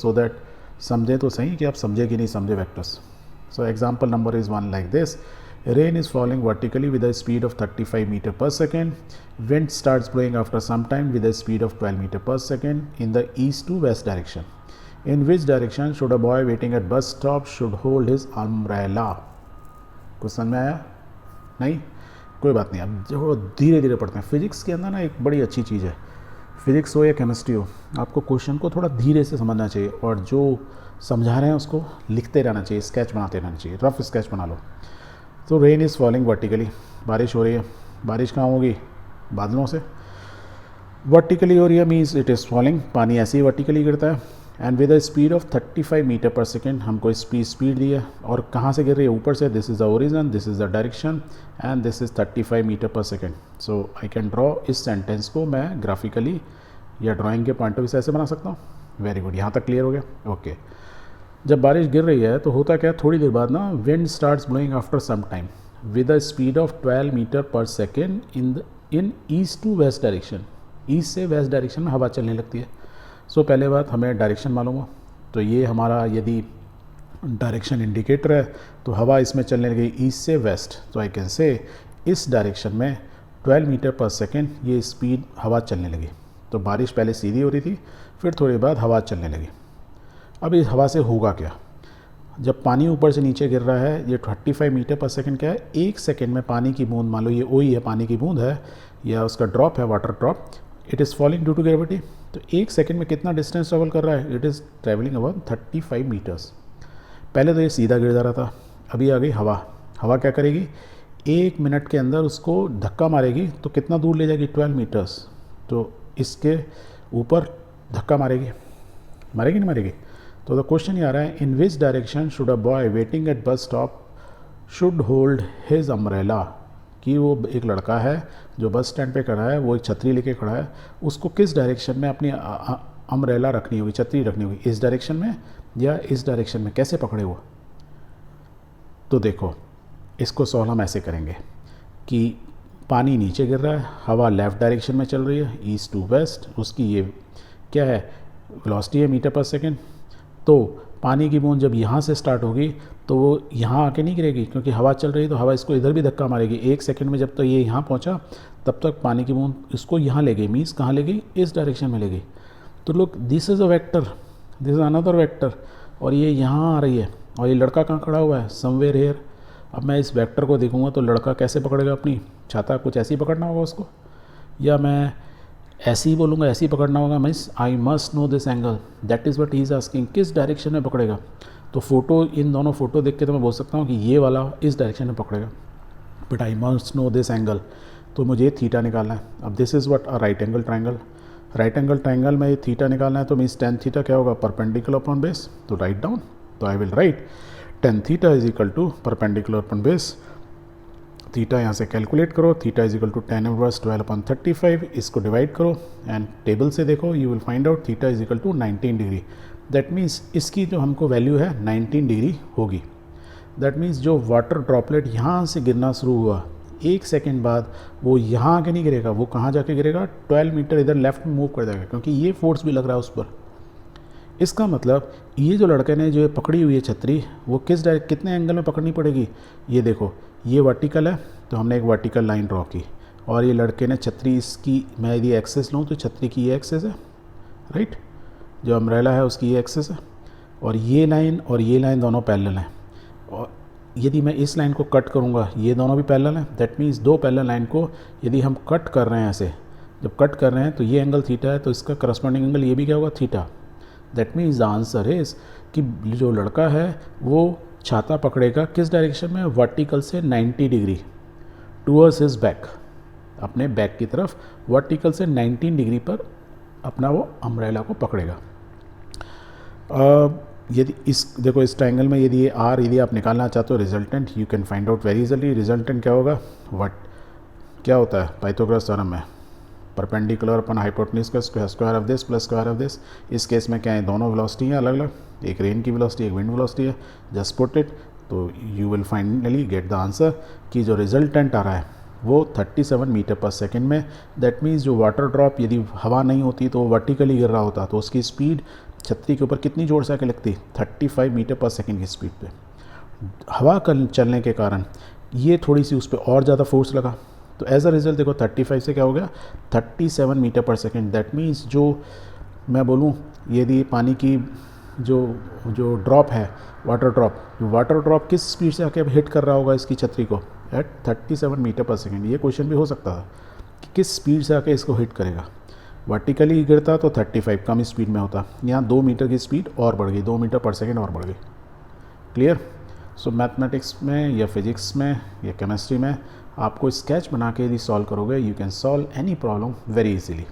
So that समझे तो सही कि आप समझे कि नहीं समझे vectors. So example number is one like this. Rain is falling vertically with a speed of 35 meter per second. Wind starts blowing after some time with a speed of 12 meter per second in the east to west direction. In which direction should a boy waiting at bus stop should hold his umbrella? कुछ समझ में आया? नहीं? कोई बात नहीं. अब जो धीरे धीरे पढ़ते हैं. फिजिक्स के अंदर ना एक बड़ी अच्छी चीज़ है. फिजिक्स हो या केमिस्ट्री हो, आपको क्वेश्चन को थोड़ा धीरे से समझना चाहिए और जो समझा रहे हैं उसको लिखते रहना चाहिए, स्केच बनाते रहना चाहिए. रफ स्केच बना लो. तो रेन इज़ फॉलिंग वर्टिकली, बारिश हो रही है. बारिश कहाँ होगी? बादलों से. वर्टिकली हो रही है मीन्स इट इज़ फॉलिंग, पानी ऐसे ही वर्टिकली गिरता है. And with a speed of 35 meter per second, हमको स्पीड दी है. और कहाँ से गिर रही है? ऊपर से. This is the origin, this is the direction and this is 35 meter per second. So I can draw इस सेंटेंस को मैं ग्राफिकली या ड्राइंग के पॉइंट ऑफ व्यू से ऐसे बना सकता हूँ. Very good. यहाँ तक क्लियर हो गया? ओके. जब बारिश गिर रही है तो होता क्या, थोड़ी देर बाद ना wind starts blowing after some time with a speed of 12 meter per second in east to west direction. East से वेस्ट डायरेक्शन में हवा चलने लगती है. सो पहले बात, हमें डायरेक्शन मालूम हो तो ये हमारा यदि डायरेक्शन इंडिकेटर है तो हवा इसमें चलने लगी ईस्ट से वेस्ट. तो आई कैन से इस डायरेक्शन में 12 मीटर पर सेकेंड ये स्पीड हवा चलने लगी. तो बारिश पहले सीधी हो रही थी, फिर थोड़ी बाद हवा चलने लगी. अब इस हवा से होगा क्या? जब पानी ऊपर से नीचे गिर रहा है, ये 35 मीटर पर सेकंड क्या है? एक सेकंड में पानी की बूंद, मान लो ये ओई है, पानी की बूंद है या उसका ड्रॉप है, water drop. It is falling due to gravity. तो एक सेकंड में कितना डिस्टेंस ट्रेवल कर रहा है? It is travelling about 35 metres. पहले तो ये सीधा गिर जा रहा था, अभी आ गई हवा. हवा क्या करेगी? एक मिनट के अंदर उसको धक्का मारेगी. तो कितना दूर ले जाएगी? 12 मीटर्स. तो इसके ऊपर धक्का मारेगी. मारेगी नहीं मारेगी? तो द क्वेश्चन ये आ रहा है, in which direction should a boy waiting at bus stop should hold his umbrella. कि वो एक लड़का है जो बस स्टैंड पे खड़ा है, वो एक छतरी लेके खड़ा है, उसको किस डायरेक्शन में अपनी अम्ब्रेला रखनी होगी, छतरी रखनी होगी? इस डायरेक्शन में या इस डायरेक्शन में? कैसे पकड़े वो? तो देखो, इसको सॉल्व हम ऐसे करेंगे कि पानी नीचे गिर रहा है, हवा लेफ़्ट डायरेक्शन में चल रही है, ईस्ट टू वेस्ट. उसकी ये क्या है? वेलोसिटी है मीटर पर सेकेंड. तो पानी की बूंद जब यहाँ से स्टार्ट होगी तो वो यहाँ आके नहीं गिरेगी, क्योंकि हवा चल रही है तो हवा इसको इधर भी धक्का मारेगी. एक सेकंड में जब तक ये यहाँ पहुँचा तब तक पानी की बूंद इसको यहाँ ले गई. मीन्स कहाँ ले गई? इस डायरेक्शन में ले गई. तो look, this is a vector, this is another vector. और ये यहाँ आ रही है और ये लड़का कहाँ खड़ा हुआ है? Somewhere here. अब मैं इस वेक्टर को देखूँगा तो लड़का कैसे पकड़ेगा अपनी छाता? कुछ ऐसे ही पकड़ना होगा उसको, या मैं ऐसे ही बोलूँगा ऐसे ही पकड़ना होगा? Means I must know this angle. That is what he is asking. किस डायरेक्शन में पकड़ेगा? तो फोटो, इन दोनों फोटो देख के तो मैं बोल सकता हूँ कि ये वाला इस डायरेक्शन में पकड़ेगा. But I must know this angle. तो मुझे थीटा निकालना है. अब this is what? A right angle triangle. Right angle triangle में थीटा निकालना है तो मीन्स टेन थीटा क्या होगा? Perpendicular upon base. तो राइट डाउन. तो I will write tan theta is equal to perpendicular upon base. Theta यहाँ से कैलकुलेट करो. Theta is equal to tan inverse 12/35. इसको डिवाइड करो एंड टेबल से देखो, you will find out theta is equal to 19 degree. That means इसकी जो हमको वैल्यू है 19 डिग्री होगी. दैट मीन्स जो वाटर ड्रॉपलेट यहाँ से गिरना शुरू हुआ, एक सेकेंड बाद वो यहाँ आके नहीं गिरेगा. वो कहाँ जाके गिरेगा? 12 मीटर इधर लेफ्ट में मूव कर जाएगा, क्योंकि ये फोर्स भी लग रहा है उस पर. इसका मतलब ये जो लड़के ने जो पकड़ी हुई है छतरी, वो कितने एंगल में पकड़नी पड़ेगी? ये देखो, ये वर्टिकल है तो हमने एक वर्टिकल लाइन ड्रॉ की, और ये लड़के ने छतरी, इसकी मैं यदि एक्सेस लूँ तो छतरी की ये एक्सेस है, राइट. जो अम्ब्रेला है उसकी ये एक्सेस है, और ये लाइन दोनों पैरेलल हैं. और यदि मैं इस लाइन को कट करूँगा, ये दोनों भी पैरेलल हैं. दैट मीन्स दो पैरेलल लाइन को यदि हम कट कर रहे हैं ऐसे, जब कट कर रहे हैं तो ये एंगल थीटा है, तो इसका करस्पॉन्डिंग एंगल ये भी क्या होगा? Theta. That means the answer is कि जो लड़का है वो छाता पकड़ेगा किस डायरेक्शन में? वर्टिकल से 90 डिग्री टूवर्ड्स हिज बैक. अपने बैक की तरफ वर्टिकल से 19 डिग्री पर अपना वो अम्ब्रेला को पकड़ेगा. यदि देखो इस ट्रायंगल में यदि ये आर यदि आप निकालना चाहते हो resultant, you can find out very easily. Resultant क्या होगा? क्या होता है पाइथागोरस थ्योरम में? परपेंडिकुलर अपन हाइपोटेन्यूज का square of this plus square of this. इस केस में क्या है? दोनों वेलोसिटी हैं अलग अलग, एक रेन की वेलोसिटी, एक विंड वेलोसिटी है. जस्ट पुट इट, तो you will finally get the answer कि जो रिजल्टेंट आ रहा है वो 37 मीटर पर सेकेंड में। दैट मीन्स जो वाटर ड्रॉप यदि हवा नहीं होती तो वर्टिकली गिर रहा होता तो उसकी स्पीड छतरी के ऊपर कितनी जोर से आके लगती, 35 मीटर पर सेकेंड की स्पीड पे। हवा चलने के कारण ये थोड़ी सी उस पर और ज़्यादा फोर्स लगा, तो एज अ रिजल्ट देखो 35 से क्या हो गया 37 metre per second. That means जो मैं बोलूँ यदि पानी की जो जो ड्रॉप है वाटर ड्रॉप किस स्पीड से आके हिट कर रहा होगा इसकी छतरी को, एट 37 मीटर पर सेकेंड। ये क्वेश्चन भी हो सकता था कि किस स्पीड से आके इसको हिट करेगा। वर्टिकली गिरता तो 35 कम स्पीड में होता, यहाँ 2 मीटर की स्पीड और बढ़ गई, 2 मीटर पर सेकेंड और बढ़ गई। क्लियर। सो मैथमेटिक्स में या फिजिक्स में या केमिस्ट्री में आपको स्केच बना के यदि सॉल्व करोगे, you can solve any problem very easily.